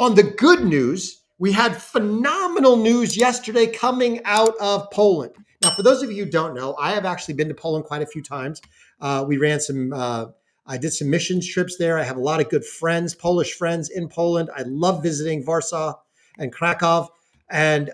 On the good news, we had phenomenal news yesterday coming out of Poland. Now, for those of you who don't know, I have actually been to Poland quite a few times. I did some missions trips there. I have a lot of good friends, Polish friends in Poland. I love visiting Warsaw and Krakow, and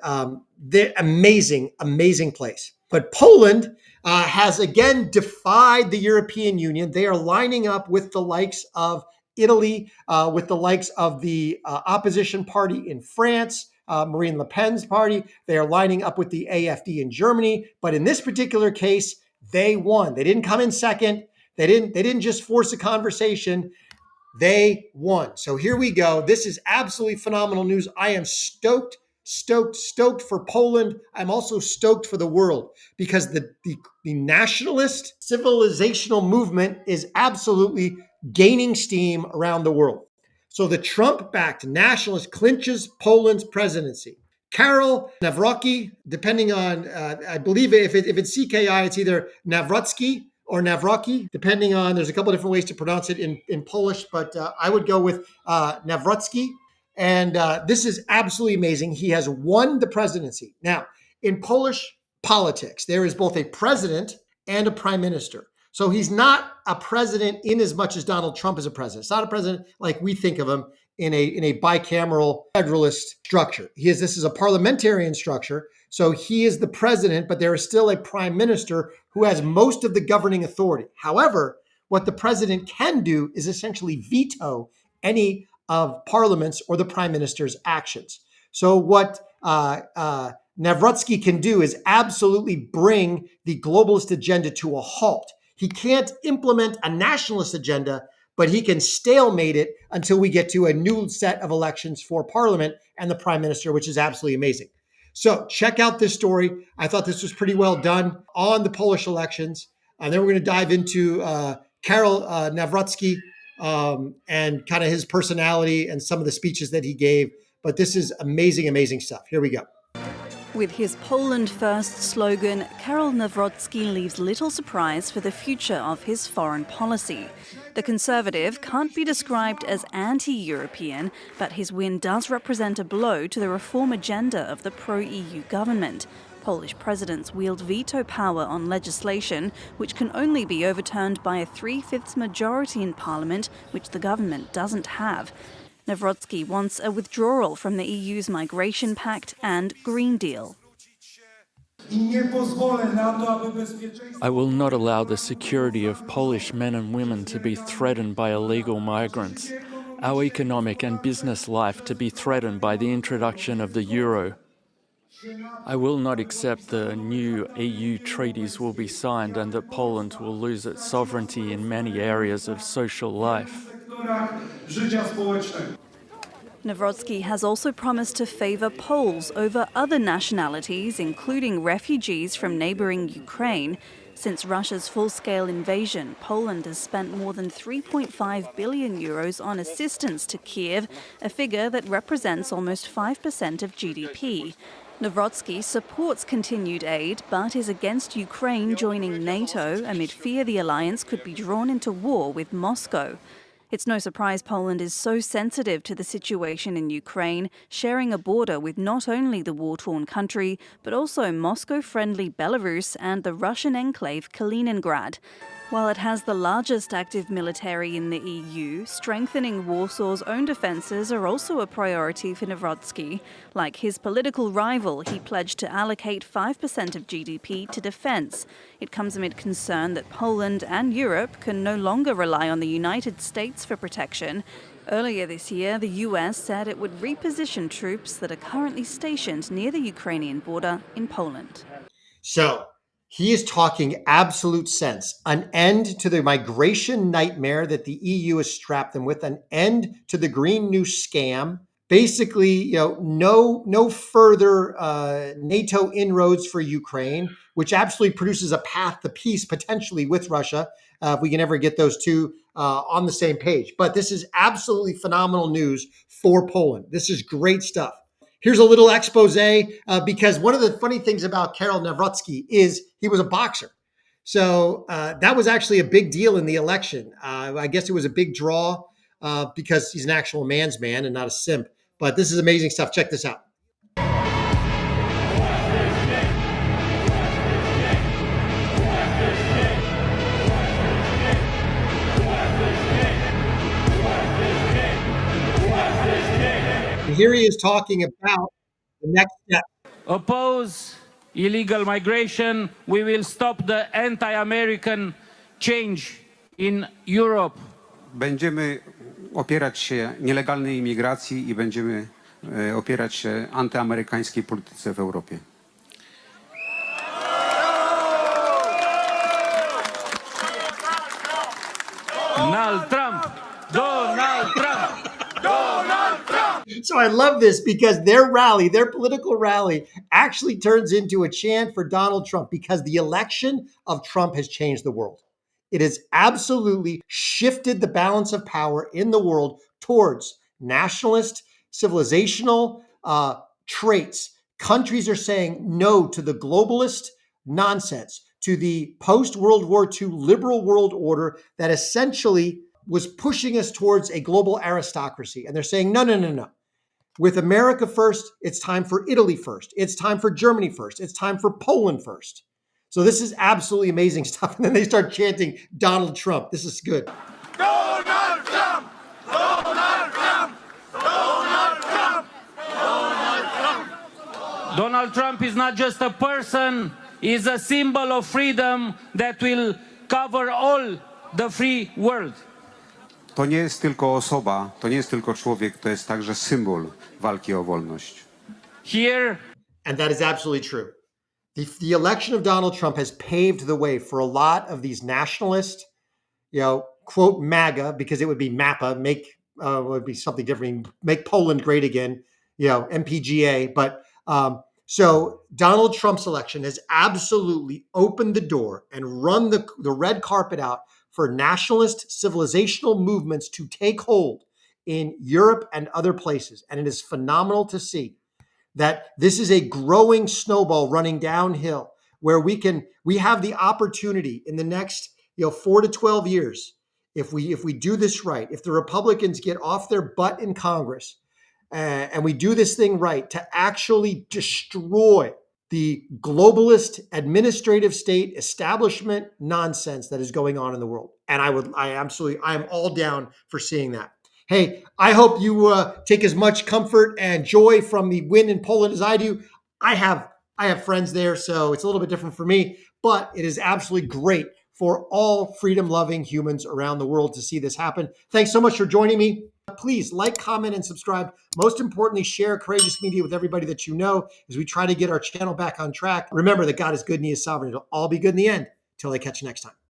they're amazing, amazing place. But Poland has again defied the European Union. They are lining up with the likes of Italy, with the likes of the opposition party in France, Marine Le Pen's party. They are lining up with the AfD in Germany. But in this particular case, they won. They didn't come in second. They didn't just force a conversation. They won. So here we go. This is absolutely phenomenal news. I am stoked for Poland. I'm also stoked for the world because the nationalist civilizational movement is absolutely gaining steam around the world. So the Trump-backed nationalist clinches Poland's presidency. Karol Nawrocki, depending on, I believe if it's CKI, it's either Nawrocki or Nawrocki, depending on, there's a couple different ways to pronounce it in Polish, but I would go with Nawrocki. And this is absolutely amazing. He has won the presidency. Now, in Polish politics, there is both a president and a prime minister. So he's not a president in as much as Donald Trump is a president. It's not a president like we think of him in a bicameral federalist structure. This is a parliamentarian structure. So he is the president, but there is still a prime minister who has most of the governing authority. However, what the president can do is essentially veto any of parliament's or the prime minister's actions. So what Nawrocki can do is absolutely bring the globalist agenda to a halt. He can't implement a nationalist agenda, but he can stalemate it until we get to a new set of elections for parliament and the prime minister, which is absolutely amazing. So check out this story. I thought this was pretty well done on the Polish elections. And then we're going to dive into Karol Nawrocki and kind of his personality and some of the speeches that he gave. But this is amazing, amazing stuff. Here we go. With his Poland First slogan, Karol Nawrocki leaves little surprise for the future of his foreign policy. The Conservative can't be described as anti-European, but his win does represent a blow to the reform agenda of the pro-EU government. Polish presidents wield veto power on legislation, which can only be overturned by a 3/5 majority in parliament, which the government doesn't have. Nawrocki wants a withdrawal from the EU's Migration Pact and Green Deal. I will not allow the security of Polish men and women to be threatened by illegal migrants, our economic and business life to be threatened by the introduction of the euro. I will not accept the new EU treaties will be signed and that Poland will lose its sovereignty in many areas of social life. Nawrocki has also promised to favour Poles over other nationalities, including refugees from neighbouring Ukraine. Since Russia's full-scale invasion, Poland has spent more than 3.5 billion euros on assistance to Kiev, a figure that represents almost 5% of GDP. Nawrocki supports continued aid, but is against Ukraine joining NATO amid fear the alliance could be drawn into war with Moscow. It's no surprise Poland is so sensitive to the situation in Ukraine, sharing a border with not only the war-torn country, but also Moscow-friendly Belarus and the Russian enclave Kaliningrad. While it has the largest active military in the EU, strengthening Warsaw's own defences are also a priority for Nawrocki. Like his political rival, he pledged to allocate 5% of GDP to defence. It comes amid concern that Poland and Europe can no longer rely on the United States for protection. Earlier this year, the US said it would reposition troops that are currently stationed near the Ukrainian border in Poland. So, he is talking absolute sense. An end to the migration nightmare that the EU has strapped them with, an end to the Green New Scam. Basically, no further NATO inroads for Ukraine, which absolutely produces a path to peace potentially with Russia, if we can ever get those two on the same page. But this is absolutely phenomenal news for Poland. This is great stuff. Here's a little expose because one of the funny things about Karol Nawrocki is he was a boxer. So that was actually a big deal in the election. I guess it was a big draw because he's an actual man's man and not a simp. But this is amazing stuff. Check this out. And here he is talking about the next step. Oppose illegal migration, we will stop the anti-American change in Europe. Będziemy opierać się nielegalnej imigracji i będziemy opierać się antyamerykańskiej polityce w Europie. Donald Trump! Donald Trump! Donald Trump! So I love this because their rally, their political rally, actually turns into a chant for Donald Trump because the election of Trump has changed the world. It has absolutely shifted the balance of power in the world towards nationalist, civilizational traits. Countries are saying no to the globalist nonsense, to the post-World War II liberal world order that essentially was pushing us towards a global aristocracy. And they're saying, no, no, no, no. With America first, it's time for Italy first. It's time for Germany first. It's time for Poland first. So this is absolutely amazing stuff. And then they start chanting Donald Trump. This is good. Donald Trump! Donald Trump! Donald Trump! Donald Trump! Donald Trump is not just a person, he's a symbol of freedom that will cover all the free world. To nie jest tylko osoba, to nie jest tylko człowiek, to jest także symbol walki o wolność. Here, and that is absolutely true. The election of Donald Trump has paved the way for a lot of these nationalist, quote MAGA, because it would be MAPA, would be something different, make Poland great again, MPGA. But so Donald Trump's election has absolutely opened the door and run the red carpet out for nationalist civilizational movements to take hold in Europe and other places. And it is phenomenal to see that this is a growing snowball running downhill where we have the opportunity in the next 4 to 12 years, if we do this right, if the Republicans get off their butt in Congress and we do this thing right, to actually destroy the globalist administrative state establishment nonsense that is going on in the world. And I am all down for seeing that. Hey, I hope you take as much comfort and joy from the win in Poland as I do. I have friends there, so it's a little bit different for me, but it is absolutely great for all freedom-loving humans around the world to see this happen. Thanks so much for joining me. Please like, comment, and subscribe. Most importantly, share Courageous Media with everybody that you know as we try to get our channel back on track. Remember that God is good and He is sovereign. It'll all be good in the end. Till I catch you next time.